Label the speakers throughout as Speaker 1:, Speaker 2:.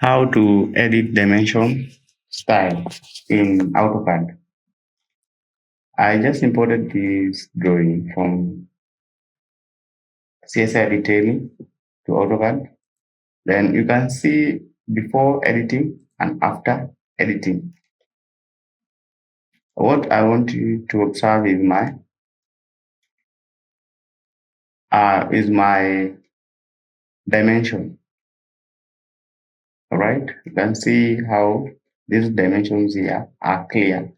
Speaker 1: How to edit dimension style in AutoCAD. I just imported this drawing from CSI detailing to AutoCAD. Then you can see before editing and after editing. What I want you to observe is my dimension. All right, you can see how these dimensions here are clear.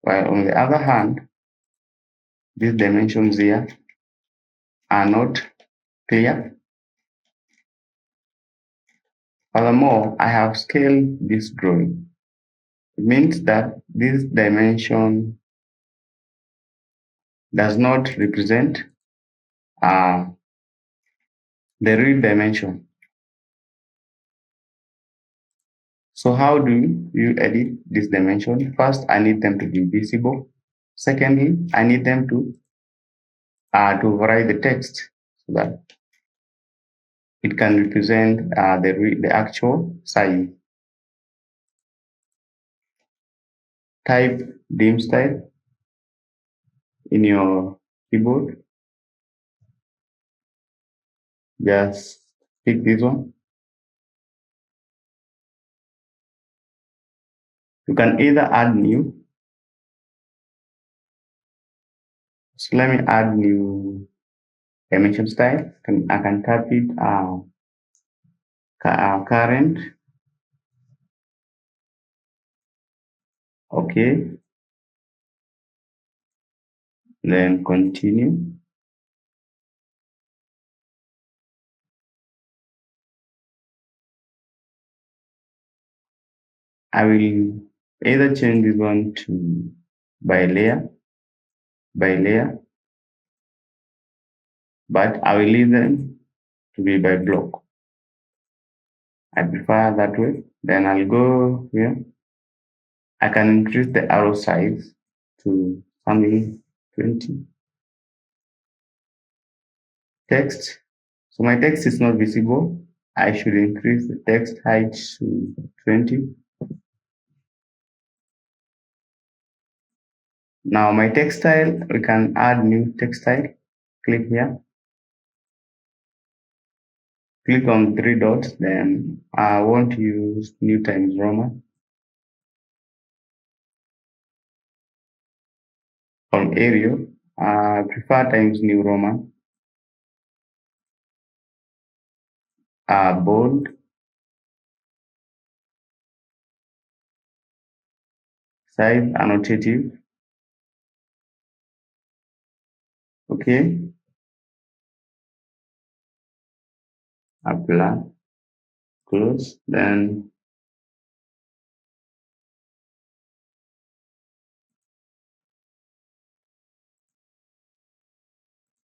Speaker 1: While on the other hand, these dimensions here are not clear. Furthermore, I have scaled this drawing. It means that this dimension does not represent uh, the real dimension. So how do you edit this dimension? First, I need them to be visible. Secondly, I need them to override the text so that it can represent the actual size. Type dim style in your keyboard. Just pick this one. You can either add new. So let me add new dimension style. I can type it current. Okay. Then continue. I will either change this one to by layer, but I will leave them to be by block. I prefer that way. Then I'll go here. I can increase the arrow size to something 20. Text. So my text is not visible. I should increase the text height to 20. Now my text style, we can add new text style. Click here. Click on 3 dots, then I want to use New Times Roman. From Arial, I prefer Times New Roman. Bold. Size annotative. Okay. Apply. Close. Then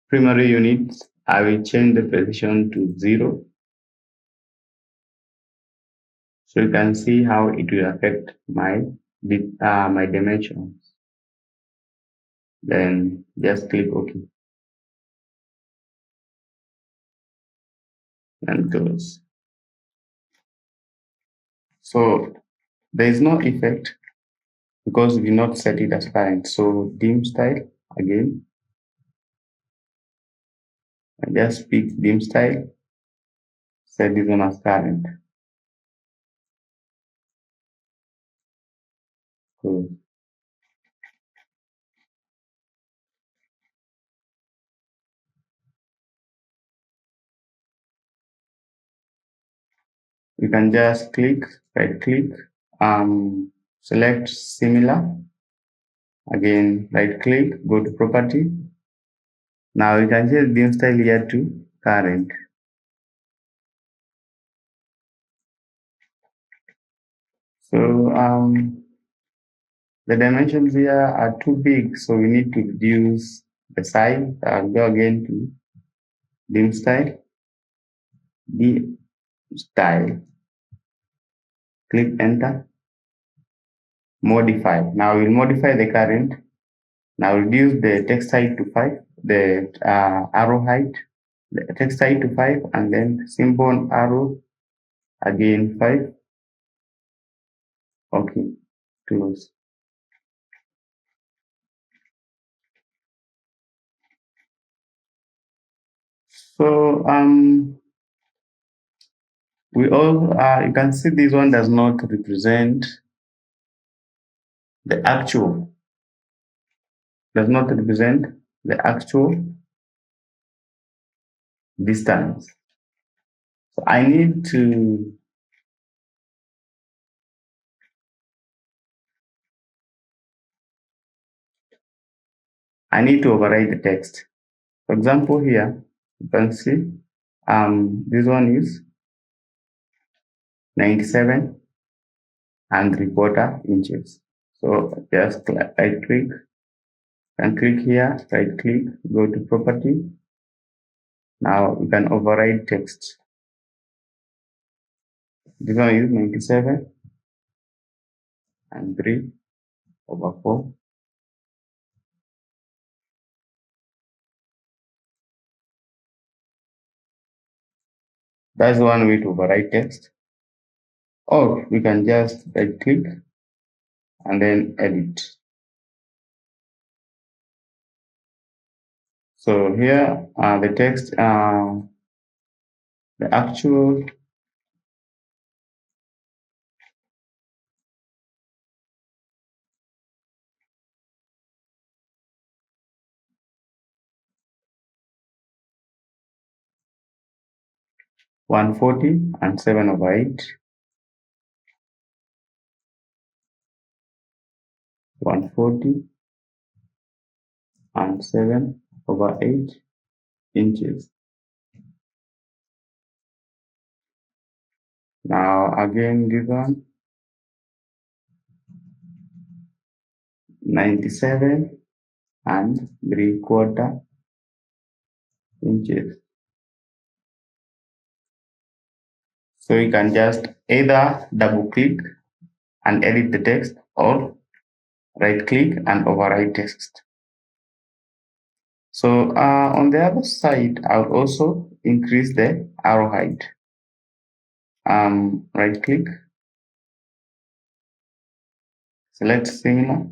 Speaker 1: primary units, I will change the position to 0. So you can see how it will affect my dimensions. Then just click OK and close. So there is no effect because we did not set it as current. So dim style again. I just pick dim style, set this one as current. Cool. You can just right click, select similar. Again, right click, go to property. Now you can change dim style here to current. So the dimensions here are too big, so we need to reduce the size. I'll go again to dim style, click enter, modify. Now we'll modify the current. Now reduce the text height to 5, the arrow height, the text height to 5, and then symbol arrow again 5. Okay, close. So we all you can see this one does not represent the actual, does not represent the actual distance. So I need to override the text. For example, here you can see this one is 97 and 3/4 inches. So just right click and click here, right click, go to property. Now you can override text. This one is 97 and 3/4. That's one way to override text. Or we can just right click and then edit. So here the text, the actual one 40 and 7/8, 140 and 7/8 inches. Now again this one 97 and 3/4 inches. So you can just either double click and edit the text or right click and override text. So on the other side, I'll also increase the arrow height. Right click, select similar,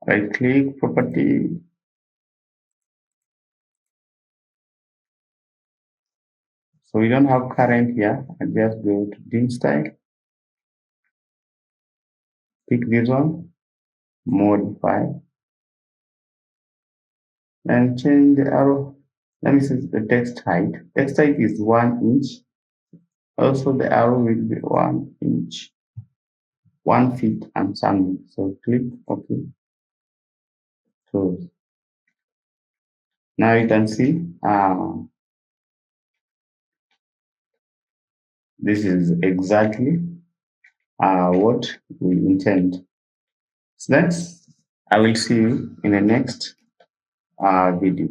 Speaker 1: right click, property. So we don't have current here. I just go to dim style, pick this one, modify, and change the arrow. Let me see the text height. Text height is 1 inch. Also, the arrow will be 1 inch, 1 feet and something. So click OK. So now you can see this is exactly what we intend. So that's, I will see you in the next video.